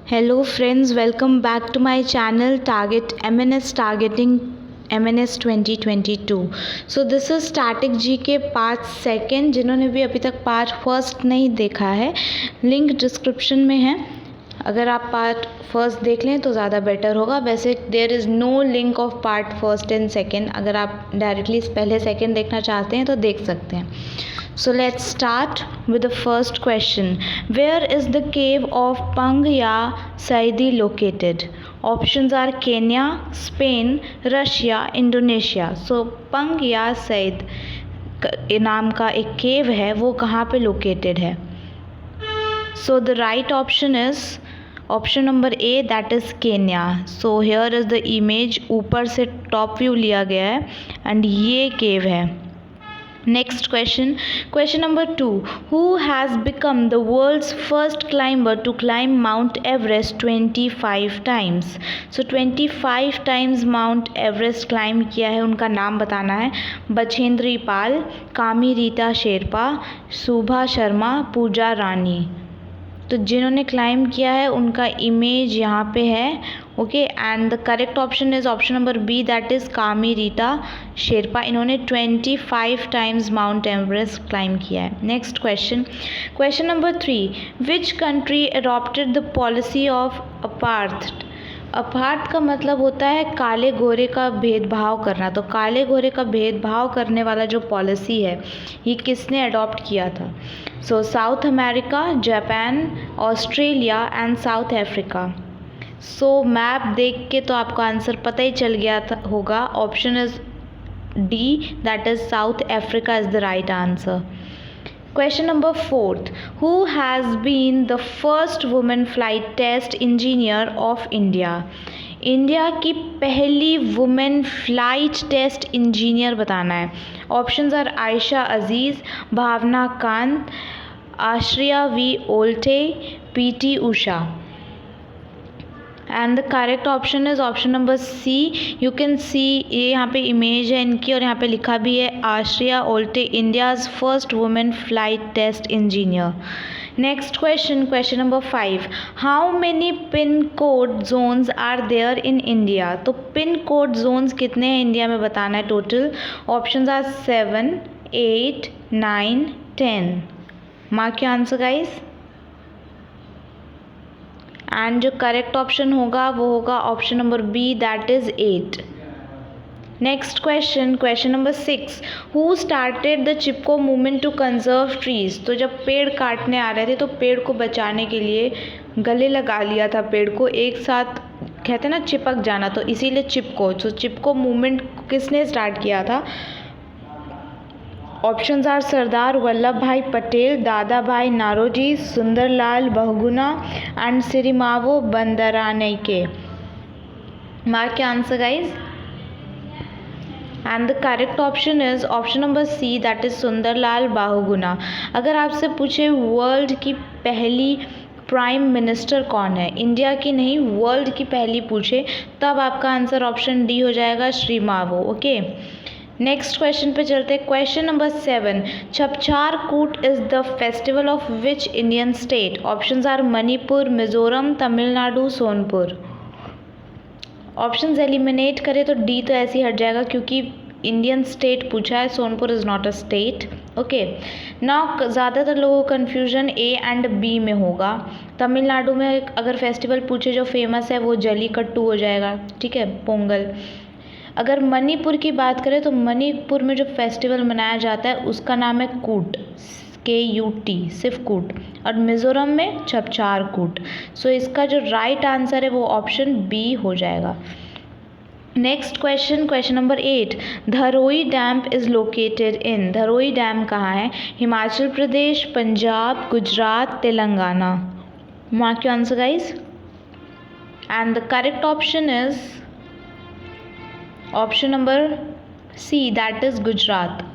Hello friends, welcome back to my channel Target MNS Targeting MNS 2022. So this is Static GK part second. जिन्होंने भी अभी तक part first नहीं देखा है, लिंक डिस्क्रिप्शन में है. अगर आप पार्ट फर्स्ट देख लें तो ज़्यादा बेटर होगा. वैसे there is no link of part first and second. अगर आप डायरेक्टली पहले सेकेंड देखना चाहते हैं तो देख सकते हैं. So let's start with the first question. Where is the cave of Pangya Saidi located? Options are Kenya, Spain, Russia, Indonesia. So Pangya Said नाम का एक केव है, वो कहाँ पे लोकेटेड है? So the right option is option number A, that is Kenya. So here is the image. ऊपर से टॉप व्यू लिया गया है एंड ये केव है. Next question number 2. Who has become the world's first climber to climb Mount Everest 25 times? So 25 times Mount Everest climb किया है, उनका नाम बताना है. बछेंद्री पाल, कामी रीता शेरपा, सुभा शर्मा, पूजा रानी. तो जिन्होंने क्लाइम किया है उनका इमेज यहाँ पे है. Okay, and the correct option is option number B, that is Kami Rita Sherpa. इन्होंने 25 टाइम्स माउंट एवरेस्ट क्लाइम किया है. Next question number 3. Which country adopted the policy of apartheid? अपार्थ का मतलब होता है काले गोरे का भेदभाव करना. तो काले गोरे का भेदभाव करने वाला जो पॉलिसी है ये किसने अडॉप्ट किया था? So South America, Japan, Australia and South Africa. So map देख के तो आपको आंसर पता ही चल गया होगा. Option is D, that is south Africa is the right answer. Question number 4. Who has been the first woman flight test engineer of India? India की पहली वुमेन फ्लाइट टेस्ट इंजीनियर बताना है. Options are Ayesha Aziz, Bhawana Kanth, Ashriya V Olte, PT Usha. And the correct option is option number C. You can see, ये यहाँ पे image है इनकी और यहाँ पे लिखा भी है Ashriya Olte, India's first women flight test engineer. Next question number 5. How many pin code zones are there in India? तो पिन कोड जोन्स कितने हैं इंडिया में बताना है total. Options are 7, 8, 9, 10. Mark your answer guys. And जो करेक्ट ऑप्शन होगा वो होगा option number B, that is 8. Next question number 6. Who started the Chipko movement to conserve trees? तो जब पेड़ काटने आ रहे थे तो पेड़ को बचाने के लिए गले लगा लिया था पेड़ को, एक साथ कहते हैं ना चिपक जाना, तो इसीलिए चिपको. तो चिपको मूवमेंट किसने स्टार्ट किया था? ऑप्शंस आर सरदार वल्लभ भाई Patel, Dadabhai Naoroji, Sunderlal Bahuguna and Sirimavo Bandaranaike. Mark your answer guys. And the correct option is option number C, that is Sunderlal Bahuguna. अगर आपसे पूछे वर्ल्ड की पहली प्राइम मिनिस्टर कौन है, इंडिया की नहीं वर्ल्ड की पहली पूछे, तब आपका आंसर ऑप्शन डी हो जाएगा, श्री मावो. ओके, नेक्स्ट क्वेश्चन पे चलते हैं. Question number 7. Chapchar Kut is the festival of which Indian state? Options are Manipur, Mizoram, Tamil Nadu, Sonpur. Options eliminate करें तो डी तो ऐसे ही हट जाएगा क्योंकि इंडियन स्टेट पूछा है, Sonpur is not a state. Okay, now ज़्यादातर लोगों को कन्फ्यूजन ए एंड बी में होगा. तमिलनाडु में अगर फेस्टिवल पूछे जो फेमस है वो जलीकट्टू हो जाएगा, ठीक है, पोंगल. अगर मणिपुर की बात करें तो मणिपुर में जो फेस्टिवल मनाया जाता है उसका नाम है कूट, KUT, सिर्फ कूट. और मिज़ोरम में छपछार कूट. सो इसका जो राइट आंसर है वो ऑप्शन बी हो जाएगा. Next question number 8. Dharoi dam is located in? Dharoi dam कहाँ है? Himachal Pradesh, Punjab, Gujarat, Telangana. Mark your answer guys. And the correct option is option number C, that is Gujarat.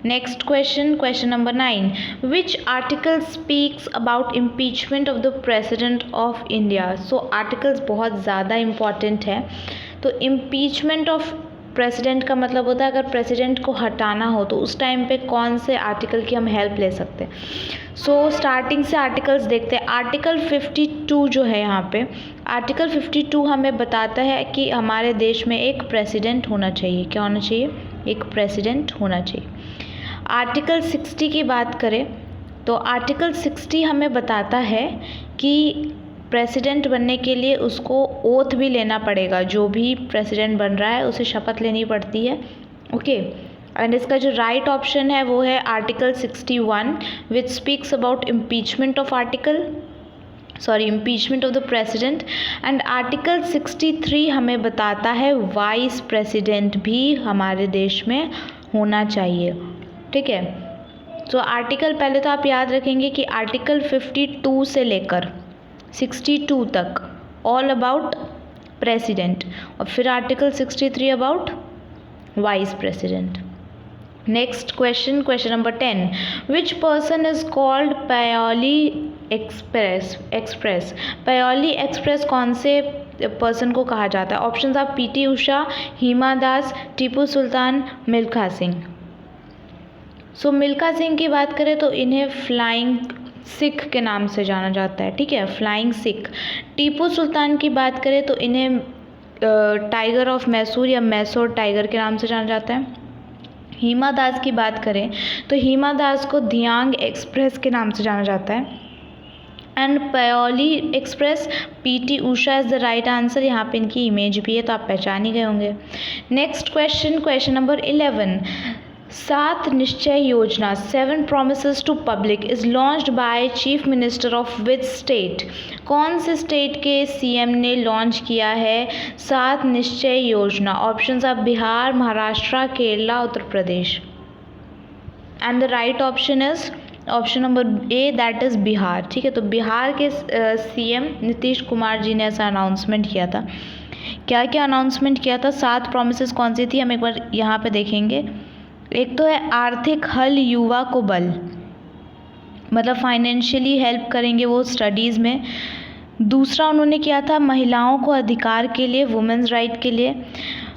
Next question number 9. Which article speaks about impeachment of the president of India? So articles बहुत ज़्यादा important है. तो impeachment of president का मतलब होता है अगर president को हटाना हो तो उस टाइम पे कौन से आर्टिकल की हम हेल्प ले सकते हैं। सो स्टार्टिंग से आर्टिकल्स देखते हैं। आर्टिकल 52 जो है यहाँ पे, आर्टिकल 52 हमें बताता है कि हमारे देश में एक प्रेसिडेंट होना चाहिए। क्या होना चाहिए? एक प्रेसिडेंट होना चाहिए। आर्टिकल 60 की बात करें तो आर्टिकल 60 हमें बताता है कि प्रेसिडेंट बनने के लिए उसको ओथ भी लेना पड़ेगा। जो भी प्रेसिडेंट बन रहा है उसे शपथ लेनी पड़ती है। ओके, एंड इसका जो राइट ऑप्शन है वो है article 61 which speaks about impeachment of impeachment of the president. And article 63 हमें बताता है वाइस प्रेसिडेंट भी हमारे देश में होना चाहिए। ठीक है, तो आर्टिकल पहले तो आप याद रखेंगे कि आर्टिकल 52 से लेकर 62 तक ऑल अबाउट प्रेसिडेंट, और फिर article 63 about vice president. Next question, question number 10, which person is called Payyoli express? Payyoli express कौन से पर्सन को कहा जाता है? ऑप्शंस आप पीटी उषा, हिमा दास, टीपू सुल्तान, मिल्खा सिंह। सो मिल्खा सिंह की बात करें तो इन्हें फ्लाइंग सिख के नाम से जाना जाता है। ठीक है, फ्लाइंग सिख। टीपू सुल्तान की बात करें तो इन्हें टाइगर ऑफ मैसूर या मैसूर टाइगर के नाम से जाना जाता है। हिमा दास की बात करें तो हिमा दास को धियांग एक्सप्रेस के नाम से जाना जाता है। And Payyoli express, PT Usha is the right answer. यहाँ पे इनकी इमेज भी है तो आप पहचान ही गए होंगे। नेक्स्ट क्वेश्चन, क्वेश्चन नंबर 11, 7 निश्चय योजना 7 promises to public is launched by chief minister of which state? कौन से स्टेट के सीएम ने लॉन्च किया है 7 निश्चय योजना? ऑप्शंस आप Bihar, Maharashtra, Kerala, Uttar Pradesh. And the right option is option number A, that is Bihar. ठीक है, तो बिहार के सीएम नीतीश कुमार जी ने ऐसा अनाउंसमेंट किया था। क्या क्या अनाउंसमेंट किया था? 7 प्रोमिसेस कौन सी थी हम एक बार यहाँ पे देखेंगे। एक तो है आर्थिक हल युवा को बल, मतलब फाइनेंशियली हेल्प करेंगे वो स्टडीज़ में। दूसरा उन्होंने किया था महिलाओं को अधिकार के लिए, वुमेन्स राइट के लिए।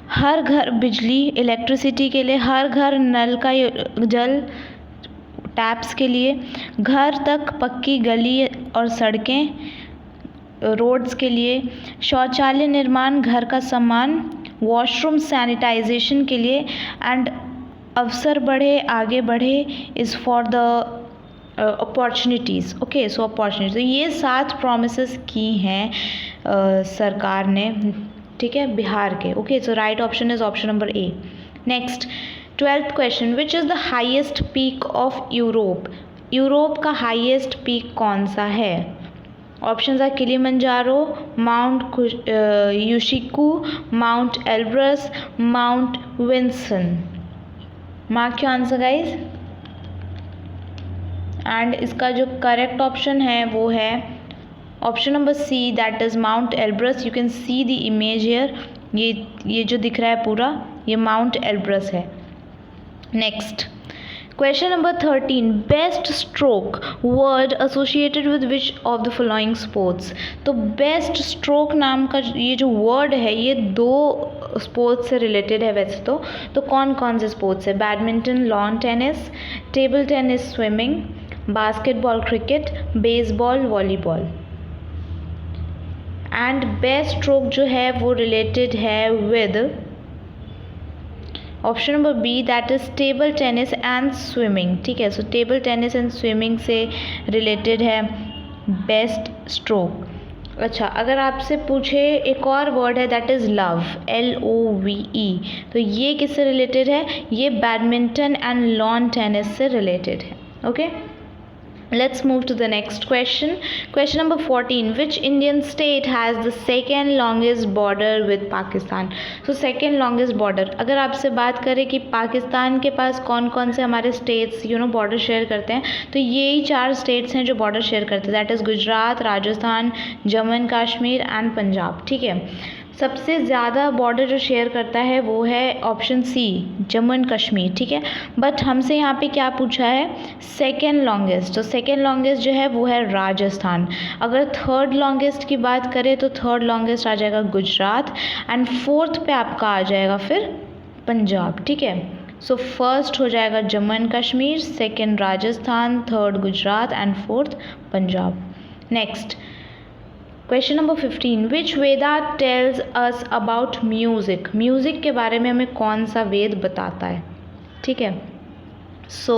हर घर बिजली, इलेक्ट्रिसिटी के लिए। हर घर नल का जल, टैप्स के लिए। घर तक पक्की गली और सड़कें, रोड्स के लिए। शौचालय निर्माण, घर का सामान, वॉशरूम सैनिटाइजेशन के लिए। एंड अवसर बढ़े, आगे बढ़े is for the opportunities. Okay, so opportunity, तो ये 7 प्रोमिसेस की हैं सरकार ने। ठीक है, बिहार के। Okay, so right option is option number A. Next 12th question, which is the highest peak of Europe? Europe का हाइएस्ट पीक कौन सा है? Options are Kilimanjaro, mount Ushiku, mount Elbrus, mount Vinson. Mark your answer guys. And इसका जो correct option है वो है option number C, that is mount Elbrus. You can see the image here. ये जो दिख रहा है पूरा, ये माउंट एल्ब्रस है। Next question number 13, best stroke word associated with which of the following sports? तो बेस्ट स्ट्रोक नाम का ये जो वर्ड है ये 2 स्पोर्ट्स से रिलेटेड है वैसे तो कौन कौन से स्पोर्ट्स है? Badminton, lawn tennis, table tennis, swimming, basketball, cricket, baseball, volleyball. And best stroke जो है वो रिलेटेड है with option number B, that is table tennis and swimming. ठीक है, so table tennis and swimming से रिलेटेड है best stroke. अच्छा, अगर आपसे पूछे एक और वर्ड है दैट इज़ लव, LOVE, तो ये किससे रिलेटेड है? ये बैडमिंटन एंड लॉन टेनिस से रिलेटेड है। Okay, let's move to the next question. Question number 14, which Indian state has the second longest border with Pakistan? So second longest border, अगर आपसे बात करें कि पाकिस्तान के पास कौन कौन से हमारे स्टेट्स बॉर्डर शेयर करते हैं, तो यही 4 स्टेट्स हैं जो बॉर्डर शेयर करते हैं, that is Gujarat, Rajasthan, Jammu and Kashmir and Punjab. ठीक है, सबसे ज़्यादा बॉर्डर जो शेयर करता है वो है option C, Jammu and Kashmir. ठीक है, बट हमसे यहाँ पे क्या पूछा है? Second longest. तो सेकेंड लॉन्गेस्ट जो है वो है राजस्थान। अगर थर्ड लॉन्गेस्ट की बात करें तो थर्ड लॉन्गेस्ट आ जाएगा गुजरात। एंड फोर्थ पे आपका आ जाएगा फिर पंजाब, ठीक है। सो फर्स्ट हो जाएगा Jammu and Kashmir, second Rajasthan, third Gujarat and fourth Punjab. Next question number 15, which Veda tells us about music. Music के बारे में हमें कौन सा वेद बताता है, ठीक है। सो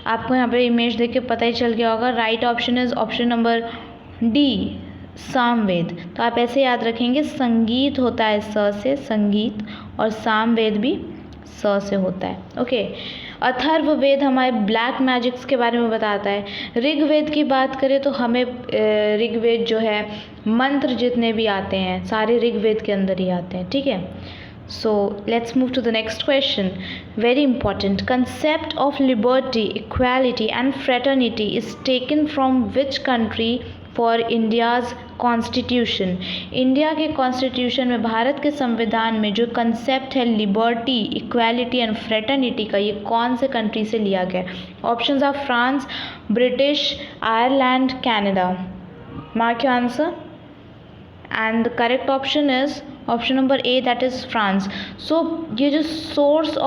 आपको यहाँ पे इमेज देख के पता ही चल गया होगा। Right option is option number D, Samaveda. तो आप ऐसे याद रखेंगे, संगीत होता है स से, संगीत, और सामवेद भी स से होता है, ओके। अथर्ववेद हमारे ब्लैक मैजिक्स के बारे में बताता है। ऋग्वेद की बात करें तो हमें ऋग्वेद जो है, मंत्र जितने भी आते हैं सारे ऋग्वेद के अंदर ही आते हैं, ठीक है। So let's move to the next question. Very important. Concept of liberty, equality and fraternity is taken from which country for India's constitution? India के कॉन्स्टिट्यूशन में, भारत के संविधान में जो कंसेप्ट है लिबर्टी, इक्वालिटी एंड फ्रेटर्निटी का, ये कौन से कंट्री से लिया गया? Options are France, British, Ireland, Canada. Mark your answer and the correct option is option number A, that is France. So ये जो सोर्स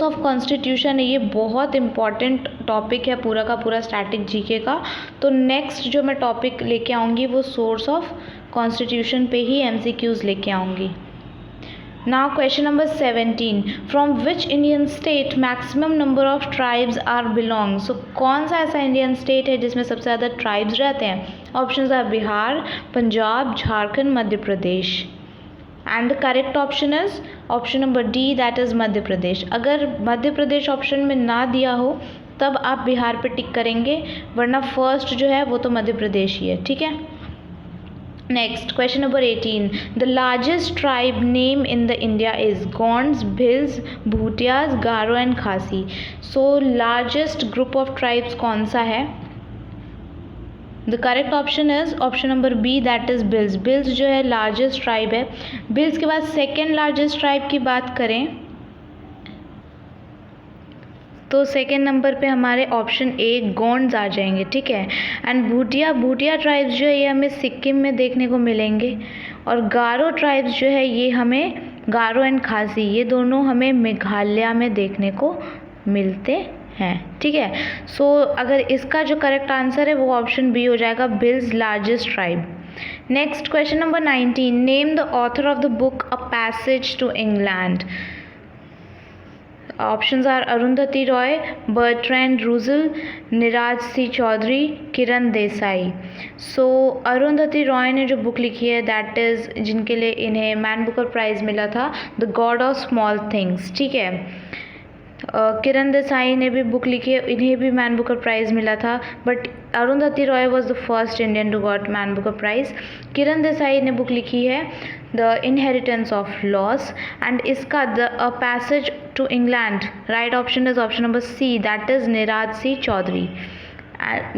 ऑफ कॉन्स्टिट्यूशन है, ये बहुत इम्पॉर्टेंट टॉपिक है पूरा का पूरा स्टैटिक जीके का। तो नेक्स्ट जो मैं टॉपिक लेके आऊँगी वो सोर्स ऑफ कॉन्स्टिट्यूशन पे ही एमसीक्यूज़ लेके आऊँगी। Now question number 17, from which Indian state maximum number of tribes are belong. So कौन सा ऐसा इंडियन स्टेट है जिसमें सबसे ज़्यादा ट्राइब्स रहते हैं? Options are Bihar, Punjab, Jharkhand, Madhya Pradesh. And the correct option is option number D, that is Madhya Pradesh. अगर मध्य प्रदेश ऑप्शन में ना दिया हो तब आप बिहार पे टिक करेंगे, वरना फर्स्ट जो है वो तो मध्य प्रदेश ही है, ठीक है। Next, question number 18. The largest tribe name in the India is Gonds, Bhils, Bhutias, Garo and Khasi. So, largest group of tribes कौन सा है? The correct option is option number B, that is Bhils. Bhils जो है largest tribe है। Bhils के बाद second largest tribe की बात करें तो सेकेंड नंबर पे हमारे ऑप्शन ए गोंड्स आ जाएंगे, ठीक है। एंड भूटिया ट्राइब्स जो है ये हमें सिक्किम में देखने को मिलेंगे, और गारो ट्राइब्स जो है ये हमें, गारो एंड खासी, ये दोनों हमें मेघालय में देखने को मिलते हैं, ठीक है। सो अगर इसका जो करेक्ट आंसर है वो ऑप्शन बी हो जाएगा, Bhils largest tribe. Next question number 19, name the author of the book a passage to England. Options are Arundhati Roy, Bertrand Russell, Neeraj C Chaudhuri, Kiran Desai. So Arundhati Roy ने जो बुक लिखी है दैट इज़, जिनके लिए इन्हें मैन बुकर प्राइज़ मिला था, the God of small things, ठीक है। किरण देसाई ने भी बुक लिखी है, इन्हें भी मैन बुकर प्राइज़ मिला था, but Arundhati Roy was the first Indian to got man Booker prize. Kiran Desai ने बुक लिखी है the inheritance of loss, and इसका the a passage to England, right option is option number C, that is Neeraj C Chaudhuri.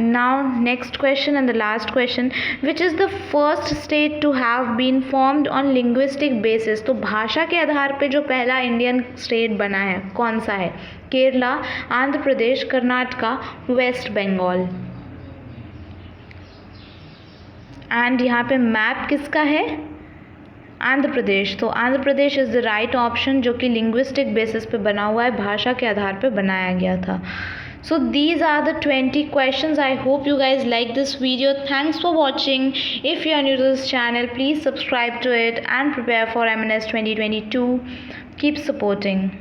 Now next question and the last question, which is the first state to have been formed on linguistic basis? तो भाषा के आधार पे जो पहला Indian state बना है कौन सा है? केरला, आंध्र प्रदेश, कर्नाटका, वेस्ट बंगाल। एंड यहाँ पे मैप किसका है? आंध्र प्रदेश। तो Andhra Pradesh is the right option, जो कि लिंग्विस्टिक बेसिस पे बना हुआ है, भाषा के आधार पे बनाया गया था। So these are the 20 questions. I hope you guys like this video. Thanks for watching. If you are new to this channel, please subscribe to it and prepare for MNS 2022. Keep supporting.